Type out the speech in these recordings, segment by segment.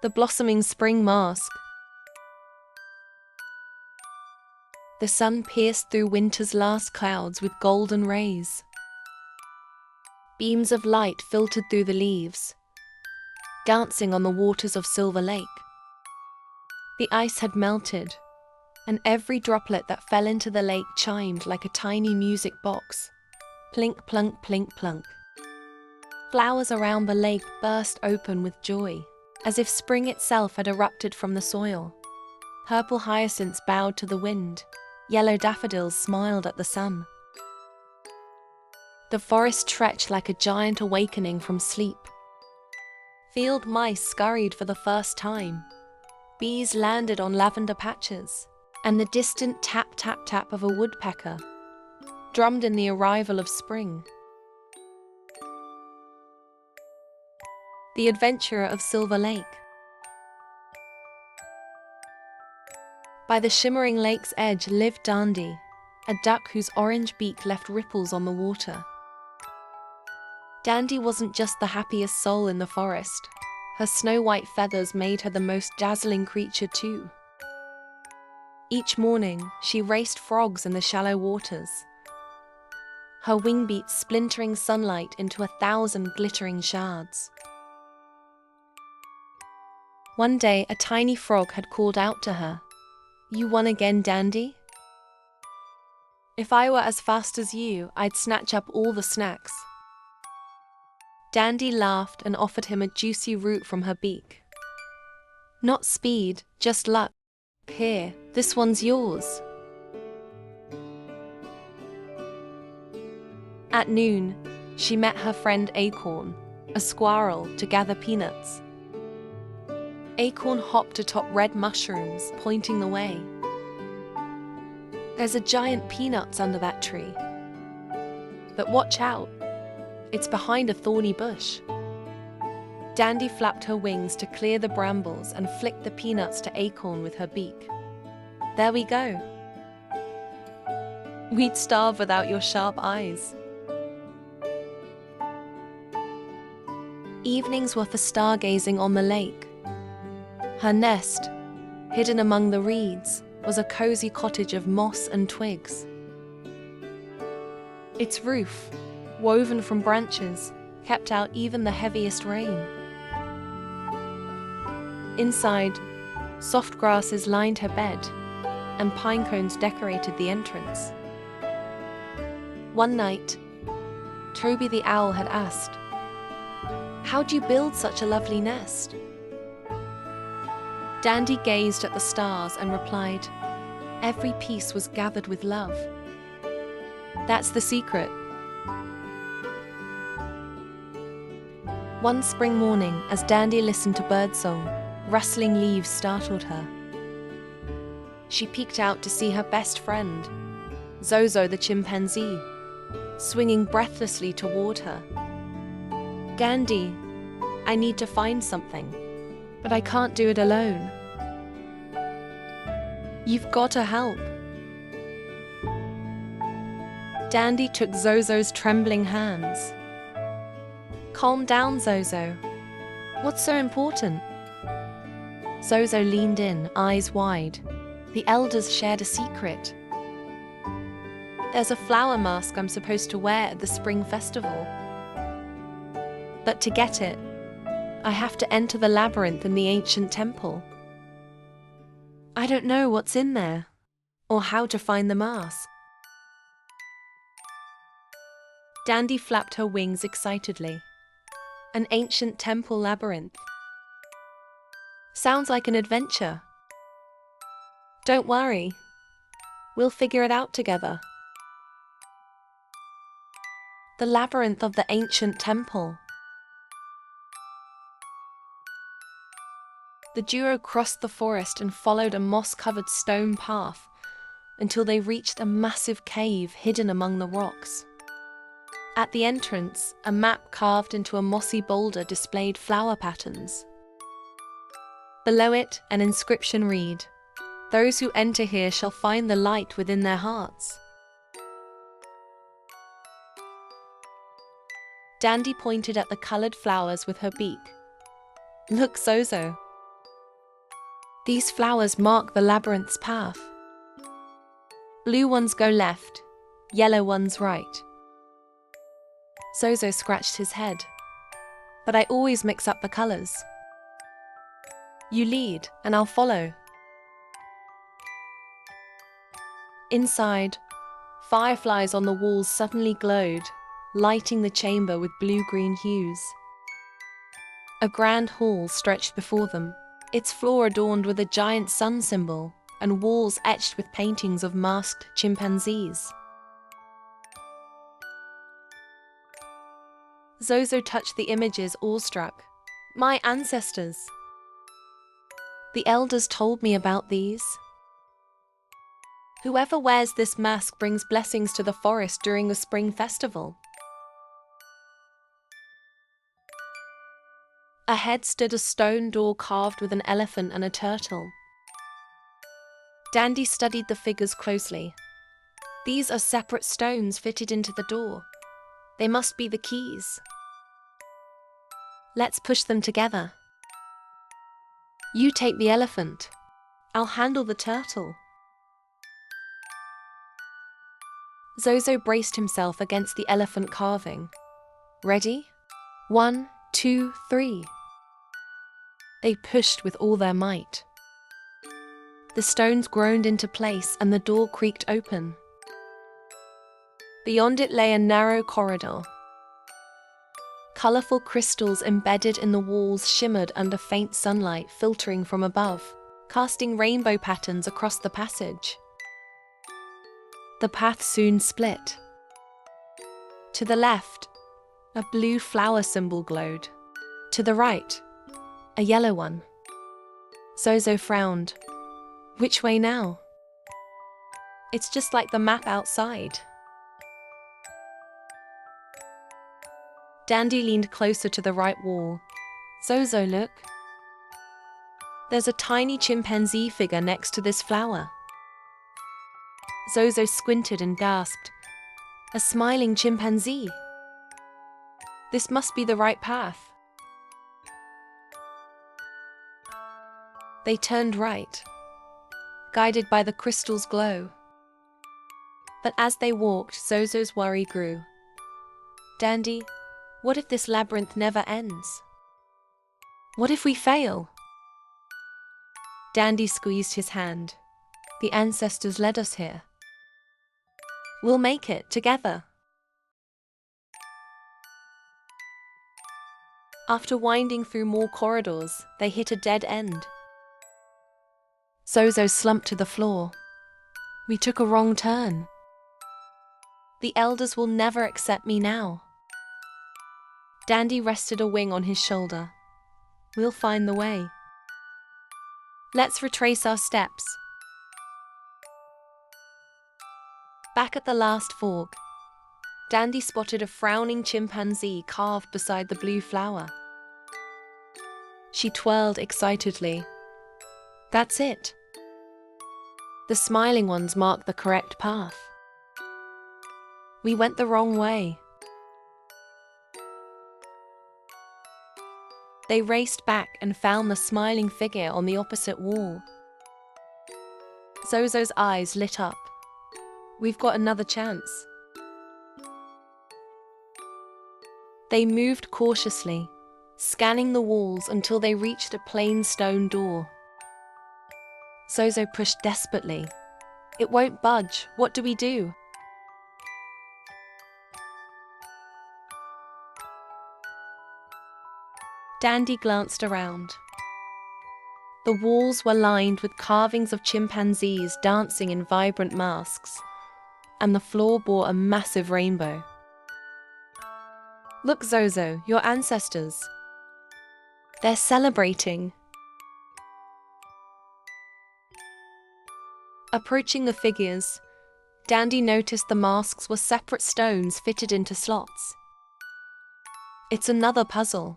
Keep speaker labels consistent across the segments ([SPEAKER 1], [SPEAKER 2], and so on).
[SPEAKER 1] The blossoming spring mask. The sun pierced through winter's last clouds with golden rays. Beams of light filtered through the leaves, dancing on the waters of Silver Lake. The ice had melted, and every droplet that fell into the lake chimed like a tiny music box. Plink, plunk, plink, plunk. Flowers around the lake burst open with joy, as if spring itself had erupted from the soil. Purple hyacinths bowed to the wind. Yellow daffodils smiled at the sun. The forest stretched like a giant awakening from sleep. Field mice scurried for the first time. Bees landed on lavender patches, and the distant tap-tap-tap of a woodpecker drummed in the arrival of spring. The Adventurer of Silver Lake. By the shimmering lake's edge lived Dandi, a duck whose orange beak left ripples on the water. Dandi wasn't just the happiest soul in the forest. Her snow-white feathers made her the most dazzling creature too. Each morning, she raced frogs in the shallow waters, her wing beats splintering sunlight into 1,000 glittering shards. One day, a tiny frog had called out to her, "You won again, Dandi? If I were as fast as you, I'd snatch up all the snacks." Dandi laughed and offered him a juicy root from her beak. "Not speed, just luck. Here, this one's yours." At noon, she met her friend Acorn, a squirrel, to gather peanuts. Acorn hopped atop red mushrooms, pointing the way. "There's a giant peanuts under that tree. But watch out, it's behind a thorny bush." Dandi flapped her wings to clear the brambles and flicked the peanuts to Acorn with her beak. "There we go. We'd starve without your sharp eyes." Evenings were for stargazing on the lake. Her nest, hidden among the reeds, was a cozy cottage of moss and twigs. Its roof, woven from branches, kept out even the heaviest rain. Inside, soft grasses lined her bed, and pine cones decorated the entrance. One night, Toby the owl had asked, "How'd you build such a lovely nest?" Dandi gazed at the stars and replied, "Every piece was gathered with love. That's the secret." One spring morning, as Dandi listened to birdsong, rustling leaves startled her. She peeked out to see her best friend, Zozo the chimpanzee, swinging breathlessly toward her. "Dandi, I need to find something, but I can't do it alone. You've got to help." Dandi took Zozo's trembling hands. "Calm down, Zozo. What's so important?" Zozo leaned in, eyes wide. The elders shared a secret. "There's a flower mask I'm supposed to wear at the spring festival. But to get it, I have to enter the labyrinth in the ancient temple. I don't know what's in there, or how to find the mask." Dandi flapped her wings excitedly. An ancient temple labyrinth. Sounds like an adventure. Don't worry, we'll figure it out together. The labyrinth of the ancient temple. The duo crossed the forest and followed a moss-covered stone path until they reached a massive cave hidden among the rocks. At the entrance, a map carved into a mossy boulder displayed flower patterns. Below it, an inscription read, "Those who enter here shall find the light within their hearts." Dandi pointed at the colored flowers with her beak. "Look, Zozo, These flowers mark the labyrinth's path. Blue ones go left, yellow ones right. Zozo scratched his head. But I always mix up the colors. You lead, and I'll follow. Inside, fireflies on the walls suddenly glowed, lighting the chamber with blue-green hues. A grand hall stretched before them, its floor adorned with a giant sun symbol, and walls etched with paintings of masked chimpanzees. Zozo touched the images, awestruck. My ancestors! The elders told me about these. Whoever wears this mask brings blessings to the forest during the spring festival. Ahead stood a stone door carved with an elephant and a turtle. Dandi studied the figures closely. These are separate stones fitted into the door. They must be the keys. Let's push them together. You take the elephant. I'll handle the turtle. Zozo braced himself against the elephant carving. Ready? 1, 2, 3. They pushed with all their might. The stones groaned into place and the door creaked open. Beyond it lay a narrow corridor. Colorful crystals embedded in the walls shimmered under faint sunlight filtering from above, casting rainbow patterns across the passage. The path soon split. To the left, a blue flower symbol glowed. To the right, a yellow one. Zozo frowned. Which way now? It's just like the map outside. Dandi leaned closer to the right wall. Zozo, look. There's a tiny chimpanzee figure next to this flower. Zozo squinted and gasped. A smiling chimpanzee. This must be the right path. They turned right, guided by the crystal's glow. But as they walked, Zozo's worry grew. Dandi, what if this labyrinth never ends? What if we fail? Dandi squeezed his hand. The ancestors led us here. We'll make it together. After winding through more corridors, they hit a dead end. Zozo slumped to the floor. We took a wrong turn. The elders will never accept me now. Dandi rested a wing on his shoulder. We'll find the way. Let's retrace our steps. Back at the last fork, Dandi spotted a frowning chimpanzee carved beside the blue flower. She twirled excitedly. That's it. The smiling ones marked the correct path. We went the wrong way. They raced back and found the smiling figure on the opposite wall. Zozo's eyes lit up. We've got another chance. They moved cautiously, scanning the walls until they reached a plain stone door. Zozo pushed desperately. It won't budge. What do we do? Dandi glanced around. The walls were lined with carvings of chimpanzees dancing in vibrant masks, and the floor bore a massive rainbow. Look, Zozo, your ancestors. They're celebrating. Approaching the figures, Dandi noticed the masks were separate stones fitted into slots. It's another puzzle.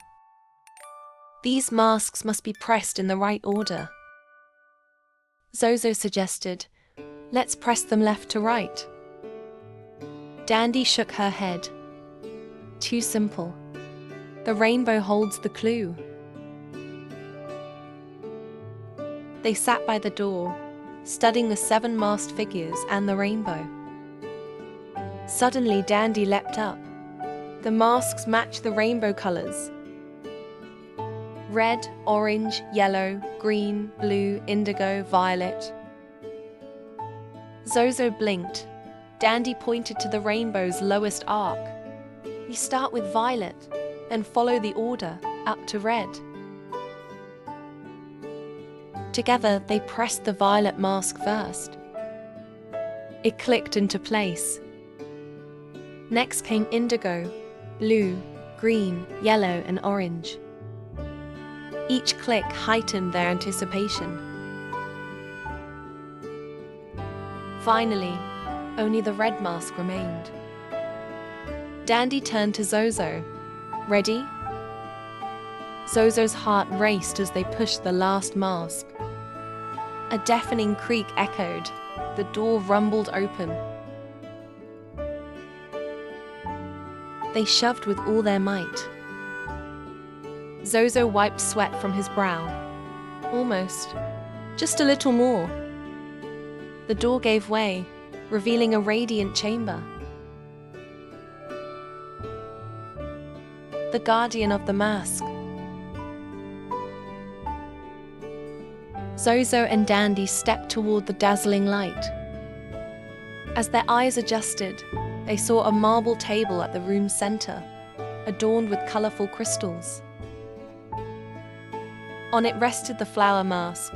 [SPEAKER 1] These masks must be pressed in the right order. Zozo suggested, let's press them left to right. Dandi shook her head. Too simple. The rainbow holds the clue. They sat by the door, studying the 7 masked figures and the rainbow. Suddenly, Dandi leapt up. The masks matched the rainbow colors. Red, orange, yellow, green, blue, indigo, violet. Zozo blinked. Dandi pointed to the rainbow's lowest arc. "We start with violet and follow the order up to red." Together, they pressed the violet mask first. It clicked into place. Next came indigo, blue, green, yellow, and orange. Each click heightened their anticipation. Finally, only the red mask remained. Dandi turned to Zozo. "Ready?" Zozo's heart raced as they pushed the last mask. A deafening creak echoed. The door rumbled open. They shoved with all their might. Zozo wiped sweat from his brow. Almost. Just a little more. The door gave way, revealing a radiant chamber. The guardian of the mask. Zozo and Dandi stepped toward the dazzling light. As their eyes adjusted, they saw a marble table at the room's center, adorned with colorful crystals. On it rested the flower mask,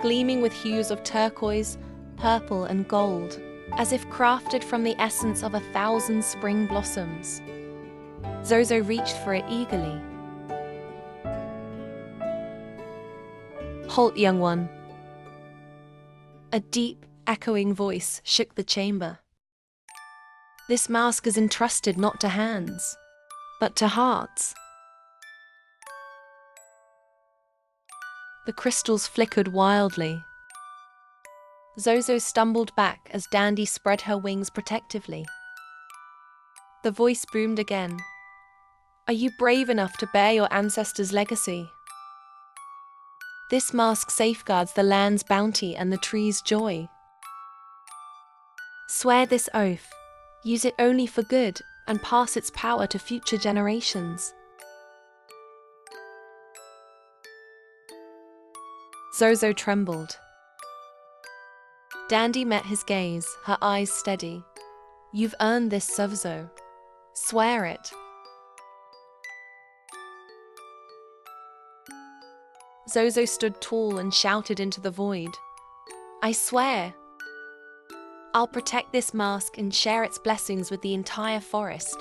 [SPEAKER 1] gleaming with hues of turquoise, purple, and gold, as if crafted from the essence of 1,000 spring blossoms. Zozo reached for it eagerly. "Halt, young one." A deep, echoing voice shook the chamber. "This mask is entrusted not to hands, but to hearts." The crystals flickered wildly. Zozo stumbled back as Dandi spread her wings protectively. The voice boomed again. "Are you brave enough to bear your ancestors' legacy? This mask safeguards the land's bounty and the tree's joy. Swear this oath, use it only for good, and pass its power to future generations." Zozo trembled. Dandi met his gaze, her eyes steady. "You've earned this, Zozo. Swear it." Zozo stood tall and shouted into the void. "I swear. I'll protect this mask and share its blessings with the entire forest."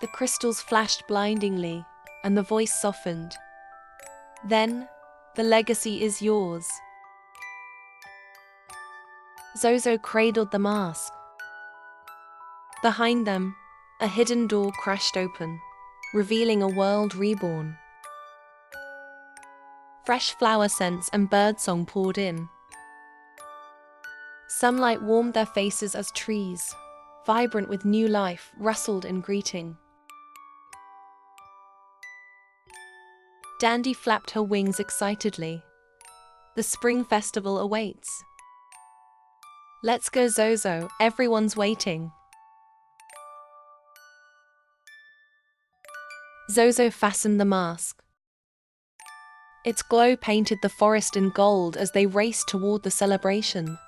[SPEAKER 1] The crystals flashed blindingly, and the voice softened. "Then, the legacy is yours." Zozo cradled the mask. Behind them, a hidden door crashed open, revealing a world reborn. Fresh flower scents and birdsong poured in. Sunlight warmed their faces as trees, vibrant with new life, rustled in greeting. Dandi flapped her wings excitedly. "The spring festival awaits." "Let's go, Zozo, everyone's waiting." Zozo fastened the mask. Its glow painted the forest in gold as they raced toward the celebration.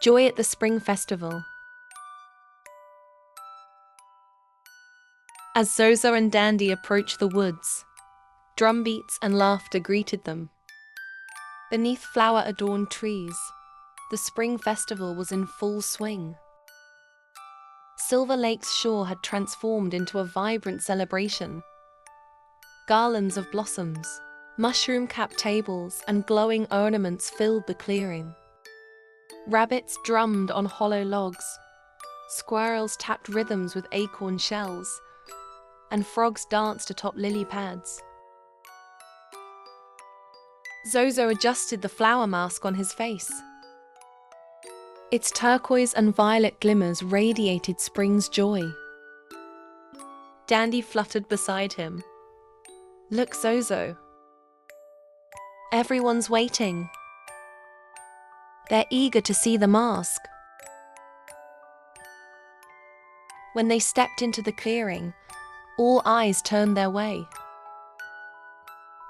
[SPEAKER 1] Joy at the Spring Festival. As Zozo and Dandi approached the woods, drumbeats and laughter greeted them. Beneath flower-adorned trees, the Spring Festival was in full swing. Silver Lake's shore had transformed into a vibrant celebration. Garlands of blossoms, mushroom-capped tables, and glowing ornaments filled the clearing. Rabbits drummed on hollow logs, squirrels tapped rhythms with acorn shells, and frogs danced atop lily pads. Zozo adjusted the flower mask on his face. Its turquoise and violet glimmers radiated spring's joy. Dandi fluttered beside him. Look, Zozo. Everyone's waiting. They're eager to see the mask. When they stepped into the clearing, all eyes turned their way.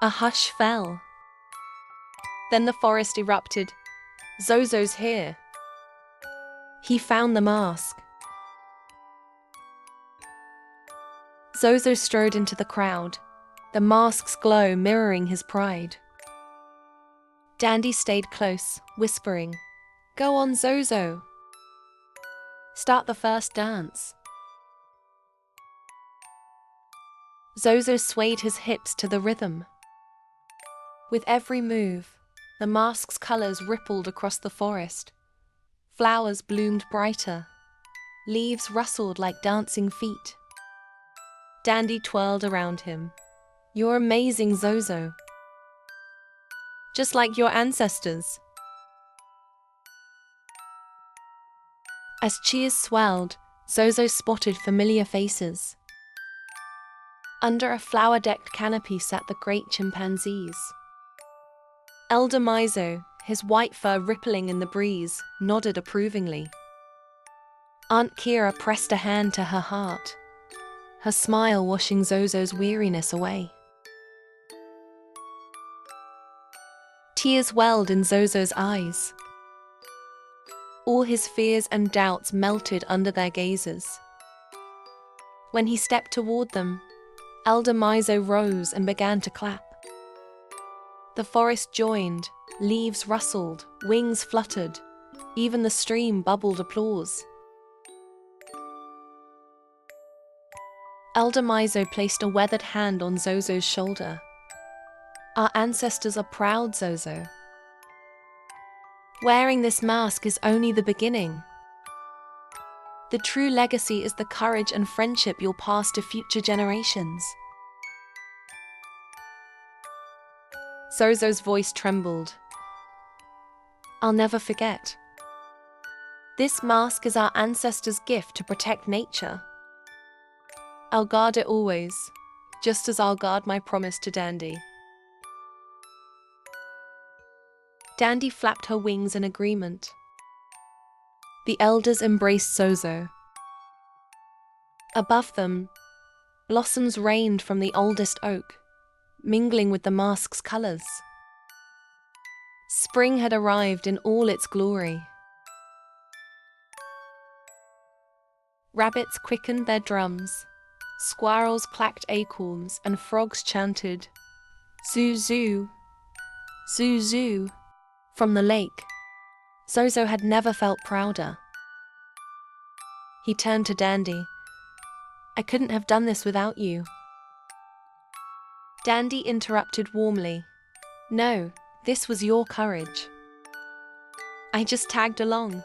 [SPEAKER 1] A hush fell. Then the forest erupted. Zozo's here. He found the mask. Zozo strode into the crowd, the mask's glow mirroring his pride. Dandi stayed close, whispering, "Go on, Zozo. Start the first dance." Zozo swayed his hips to the rhythm. With every move, the mask's colors rippled across the forest. Flowers bloomed brighter. Leaves rustled like dancing feet. Dandi twirled around him. "You're amazing, Zozo. Just like your ancestors." As cheers swelled, Zozo spotted familiar faces. Under a flower-decked canopy sat the great chimpanzees. Elder Mizo, his white fur rippling in the breeze, nodded approvingly. Aunt Kira pressed a hand to her heart, her smile washing Zozo's weariness away. Tears welled in Zozo's eyes. All his fears and doubts melted under their gazes. When he stepped toward them, Elder Mizo rose and began to clap. The forest joined, leaves rustled, wings fluttered, even the stream bubbled applause. Elder Mizo placed a weathered hand on Zozo's shoulder. "Our ancestors are proud, Zozo. Wearing this mask is only the beginning. The true legacy is the courage and friendship you'll pass to future generations." Zozo's voice trembled. "I'll never forget. This mask is our ancestors' gift to protect nature. I'll guard it always, just as I'll guard my promise to Dandi." Dandi flapped her wings in agreement. The elders embraced Zozo. Above them, blossoms rained from the oldest oak, mingling with the mask's colors. Spring had arrived in all its glory. Rabbits quickened their drums, squirrels clacked acorns, and frogs chanted, "Zoo-zoo, zoo-zoo," from the lake. Zozo had never felt prouder. He turned to Dandi. "I couldn't have done this without you." Dandi interrupted warmly. "No, this was your courage. I just tagged along."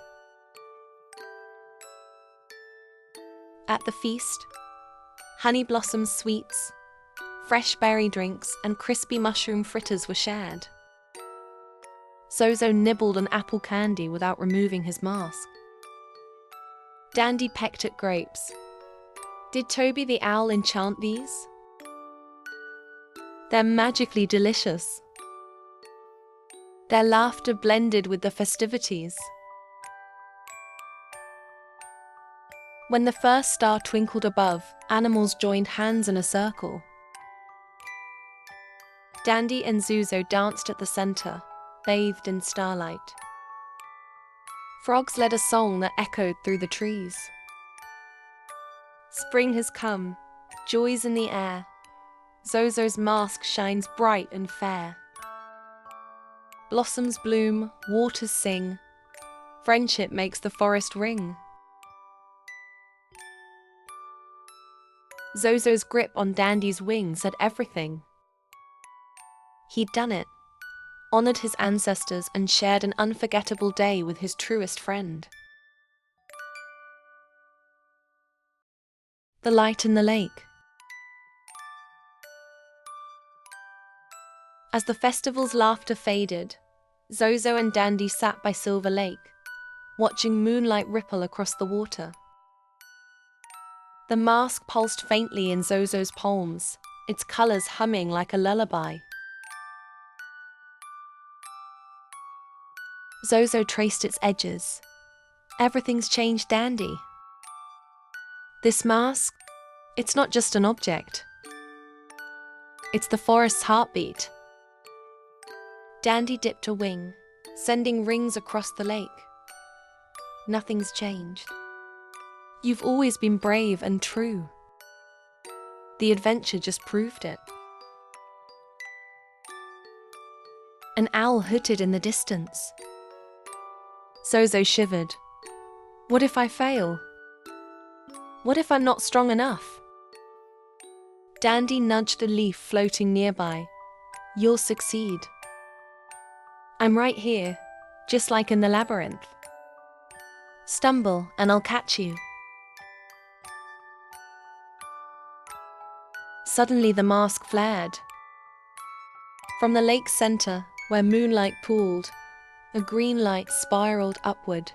[SPEAKER 1] At the feast, honey blossom sweets, fresh berry drinks, and crispy mushroom fritters were shared. Zozo nibbled on apple candy without removing his mask. Dandi pecked at grapes. Did Toby the owl enchant these? They're magically delicious. Their laughter blended with the festivities. When the first star twinkled above, animals joined hands in a circle. Dandi and Zozo danced at the center, bathed in starlight. Frogs led a song that echoed through the trees. Spring has come, joy's in the air. Zozo's mask shines bright and fair. Blossoms bloom, waters sing. Friendship makes the forest ring. Zozo's grip on Dandi's wing said everything. He'd done it, honored his ancestors, and shared an unforgettable day with his truest friend. The light in the lake. As the festival's laughter faded, Zozo and Dandi sat by Silver Lake, watching moonlight ripple across the water. The mask pulsed faintly in Zozo's palms, its colors humming like a lullaby. Zozo traced its edges. Everything's changed, Dandi. This mask, it's not just an object. It's the forest's heartbeat. Dandi dipped a wing, sending rings across the lake. Nothing's changed. You've always been brave and true. The adventure just proved it. An owl hooted in the distance. Zozo shivered. What if I fail? What if I'm not strong enough? Dandi nudged a leaf floating nearby. You'll succeed. I'm right here, just like in the labyrinth. Stumble and I'll catch you. Suddenly the mask flared. From the lake's center, where moonlight pooled, a green light spiraled upward.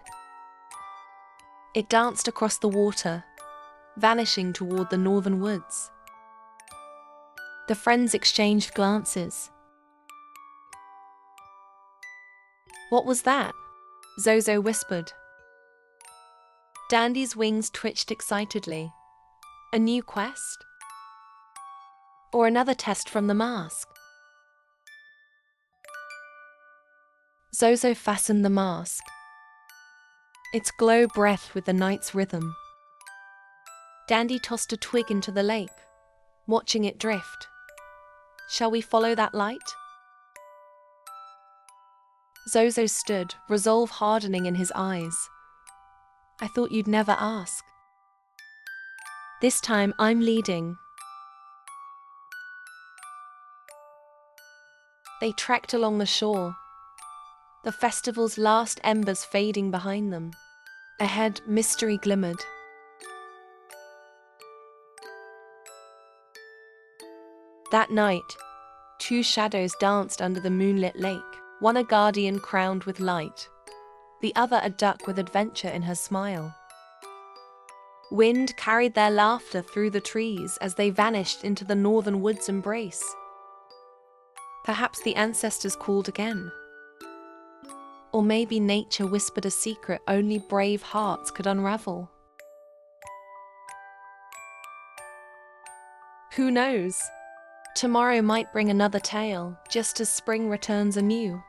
[SPEAKER 1] It danced across the water, vanishing toward the northern woods. The friends exchanged glances. What was that? Zozo whispered. Dandi's wings twitched excitedly. A new quest? Or another test from the mask? Zozo fastened the mask. Its glow breathed with the night's rhythm. Dandi tossed a twig into the lake, watching it drift. Shall we follow that light? Zozo stood, resolve hardening in his eyes. I thought you'd never ask. This time I'm leading. They trekked along the shore, the festival's last embers fading behind them. Ahead, mystery glimmered. That night, two shadows danced under the moonlit lake, one a guardian crowned with light, the other a duck with adventure in her smile. Wind carried their laughter through the trees as they vanished into the northern woods' embrace. Perhaps the ancestors called again. Or maybe nature whispered a secret only brave hearts could unravel. Who knows? Tomorrow might bring another tale, just as spring returns anew.